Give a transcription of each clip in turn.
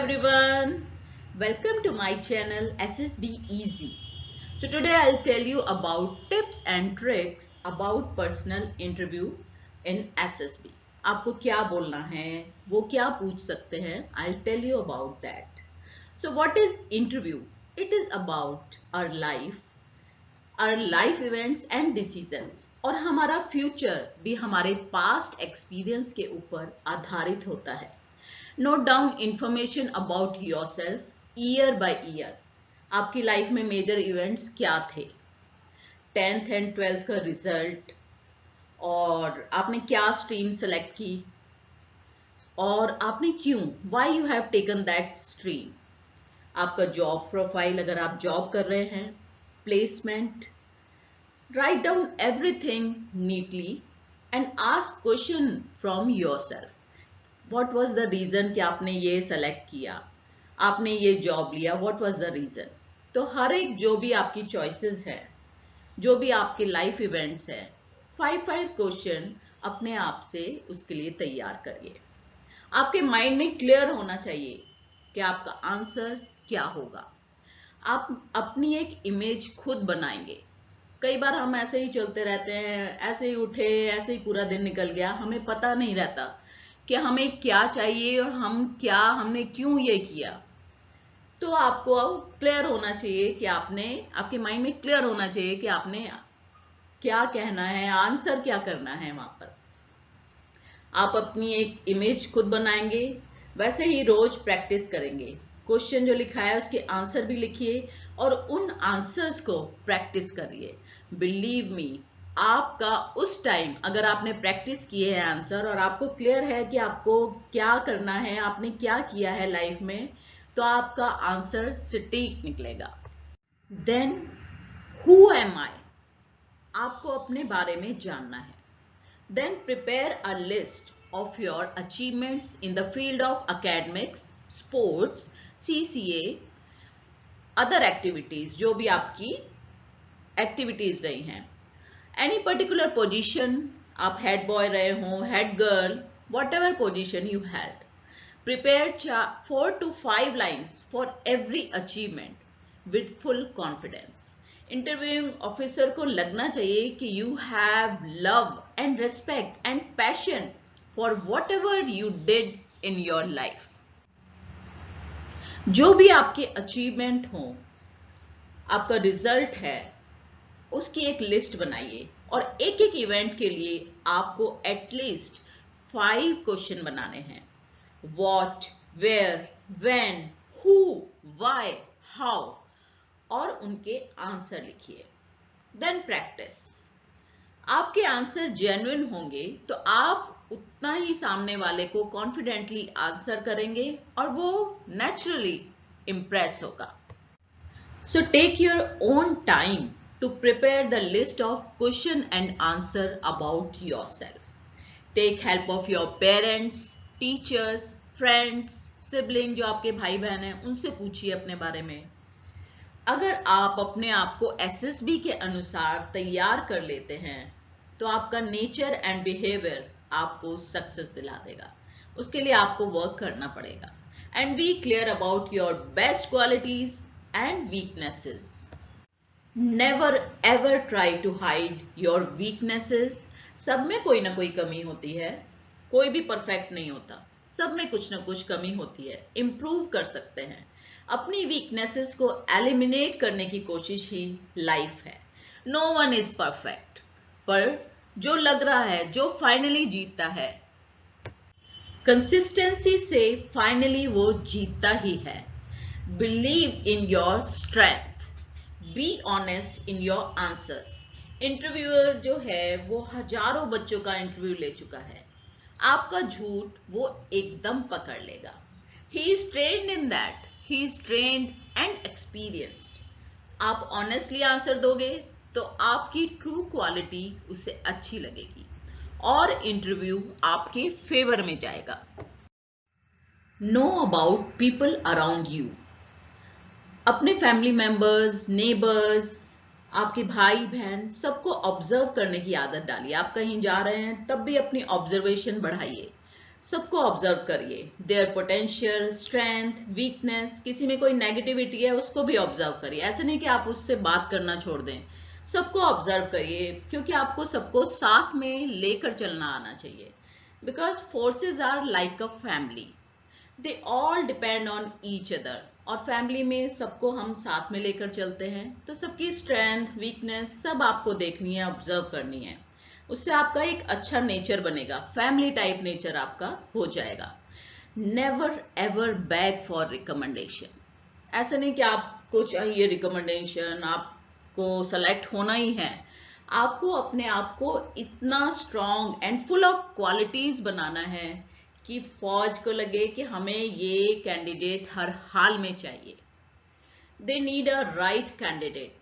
everyone, welcome to my channel SSB Easy. So today I'll tell you about tips and tricks about personal interview in SSB. आपको क्या बोलना है, वो क्या पूछ सकते हैं, I'll tell you about that. So what is interview? It is about our life events and decisions और हमारा फ्यूचर भी हमारे पास्ट एक्सपीरियंस के ऊपर आधारित होता है. Note down information about yourself year by year. आपकी लाइफ में मेजर इवेंट्स क्या थे, 10th एंड 12th का रिजल्ट, और आपने क्या स्ट्रीम सेलेक्ट की और आपने क्यों, why you have taken that stream. आपका जॉब प्रोफाइल अगर आप जॉब कर रहे हैं, placement. Write down everything neatly and ask question from yourself. What was the reason कि आपने ये सेलेक्ट किया, आपने ये जॉब लिया, what was the reason. तो हर एक जो भी आपकी चॉइसेस है, जो भी आपके लाइफ इवेंट्स है, 5 क्वेश्चन अपने आप से उसके लिए तैयार करिए. आपके माइंड में क्लियर होना चाहिए कि आपका आंसर क्या होगा. आप अपनी एक इमेज खुद बनाएंगे. कई बार हम ऐसे ही चलते रहते हैं, ऐसे ही उठे, ऐसे ही पूरा दिन निकल गया, हमें पता नहीं रहता कि हमें क्या चाहिए और हमने क्यों ये किया. तो आपको क्लियर होना चाहिए कि आपके माइंड में क्लियर होना चाहिए कि आपने क्या कहना है, आंसर क्या करना है. वहां पर आप अपनी एक इमेज खुद बनाएंगे. वैसे ही रोज प्रैक्टिस करेंगे. क्वेश्चन जो लिखा है उसके आंसर भी लिखिए और उन आंसर्स को प्रैक्टिस करिए. बिलीव मी, आपका उस टाइम अगर आपने प्रैक्टिस किए हैं आंसर और आपको क्लियर है कि आपको क्या करना है, आपने क्या किया है लाइफ में, तो आपका आंसर सटीक निकलेगा. देन हु एम आई, आपको अपने बारे में जानना है. Then prepare a list of your achievements in the field of academics, sports, CCA, other activities, जो भी आपकी एक्टिविटीज रही हैं. एनी पर्टिकुलर पोजिशन, आप हेड बॉय रहे हो, head girl, whatever position you had. Prepare 4 to 5 lines for every achievement with full confidence. Interviewing officer को लगना चाहिए कि you have love and respect and passion for whatever you did in your life. जो भी आपके achievement हो, आपका result है, उसकी एक लिस्ट बनाइए और एक एक इवेंट के लिए आपको एटलीस्ट 5 क्वेश्चन बनाने हैं. What, where, when, who, why, how, और उनके आंसर लिखिए. Then practice. आपके आंसर जेन्युइन होंगे तो आप उतना ही सामने वाले को कॉन्फिडेंटली आंसर करेंगे और वो नेचुरली इंप्रेस होगा. So take your own time to prepare the list of question and answer about yourself. Take help of your parents, teachers, friends, sibling, जो आपके भाई बहन हैं, उनसे पूछिए अपने बारे में. अगर आप अपने आप को SSB के अनुसार तैयार कर लेते हैं तो आपका नेचर एंड बिहेवियर आपको सक्सेस दिला देगा. उसके लिए आपको वर्क करना पड़ेगा. And be clear about your best qualities and weaknesses. Never ever try to hide your weaknesses. सब में कोई ना कोई कमी होती है, कोई भी परफेक्ट नहीं होता, सब में कुछ ना कुछ कमी होती है. इम्प्रूव कर सकते हैं. अपनी वीकनेसेस को एलिमिनेट करने की कोशिश ही लाइफ है. नो वन इज परफेक्ट, पर जो लग रहा है, जो फाइनली जीतता है, कंसिस्टेंसी से फाइनली वो जीतता ही है. Believe in your strength. Be honest in your answers. Interviewer जो है वो हजारों बच्चों का इंटरव्यू ले चुका है. आपका झूठ वो एकदम पकड़ लेगा. He is trained in that, he is trained and experienced. आप ऑनेस्टली आंसर दोगे तो आपकी ट्रू क्वालिटी उससे अच्छी लगेगी और इंटरव्यू आपके फेवर में जाएगा. Know about people around you. अपने फैमिली मेंबर्स, नेबर्स, आपके भाई बहन, सबको ऑब्जर्व करने की आदत डालिए. आप कहीं जा रहे हैं तब भी अपनी ऑब्जर्वेशन बढ़ाइए. सबको ऑब्जर्व करिए, देयर पोटेंशियल, स्ट्रेंथ, वीकनेस, किसी में कोई नेगेटिविटी है उसको भी ऑब्जर्व करिए। ऐसे नहीं कि आप उससे बात करना छोड़ दें, सबको ऑब्जर्व करिए, क्योंकि आपको सबको साथ में लेकर चलना आना चाहिए। Because forces are like a family, they all depend on each other. और फैमिली में सबको हम साथ में लेकर चलते हैं, तो सबकी स्ट्रेंथ, वीकनेस सब आपको देखनी है, ऑब्जर्व करनी है। उससे आपका एक अच्छा नेचर बनेगा, फैमिली टाइप नेचर आपका हो जाएगा। Never ever bag for recommendation. ऐसा नहीं कि आपको चाहिए रिकमेंडेशन, आपको सेलेक्ट होना ही है। आपको अपने आप को इतना strong and full of qualities बनाना है कि फौज को लगे कि हमें ये कैंडिडेट हर हाल में चाहिए। They need a right candidate,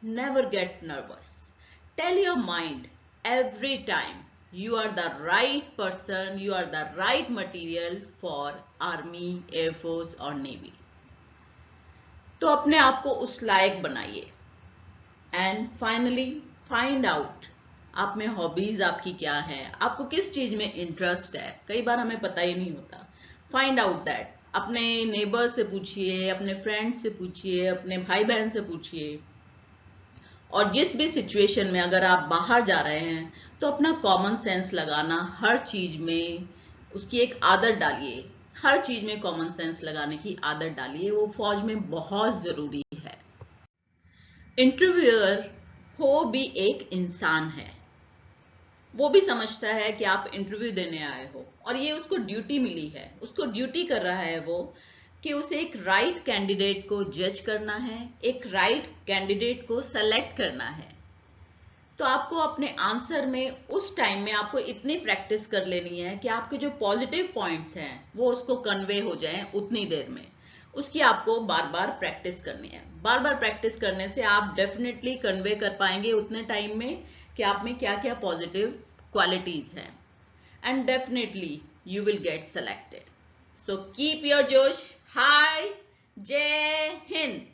never get nervous, tell your mind every time you are the right person, you are the right material for army, air force और navy। तो अपने आप को उस लायक बनाइए। एंड फाइनली फाइंड आउट आप में hobbies आपकी क्या है, आपको किस चीज में इंटरेस्ट है। कई बार हमें पता ही नहीं होता। फाइंड आउट दैट, अपने नेबर से पूछिए, अपने फ्रेंड से पूछिए, अपने भाई बहन से पूछिए। और जिस भी सिचुएशन में अगर आप बाहर जा रहे हैं तो अपना कॉमन सेंस लगाना हर चीज में, उसकी एक आदत डालिए। हर चीज में कॉमन सेंस लगाने की आदत डालिए, वो फौज में बहुत जरूरी है। इंटरव्यूअर हो भी एक इंसान है, वो भी समझता है कि आप इंटरव्यू देने आए हो और ये उसको ड्यूटी मिली है, उसको ड्यूटी कर रहा है वो कि उसे एक राइट कैंडिडेट को जज करना है, एक राइट कैंडिडेट को सेलेक्ट करना है। तो आपको अपने आंसर में उस टाइम में आपको इतनी प्रैक्टिस कर लेनी है कि आपके जो पॉजिटिव पॉइंट्स हैं वो उसको कन्वे हो जाएं उतनी देर में। उसकी आपको बार बार प्रैक्टिस करनी है। बार बार प्रैक्टिस करने से आप डेफिनेटली कन्वे कर पाएंगे उतने टाइम में कि आप में क्या क्या पॉजिटिव क्वालिटीज हैं, and definitely you will get selected. So keep your जोश हाई। जय हिंद।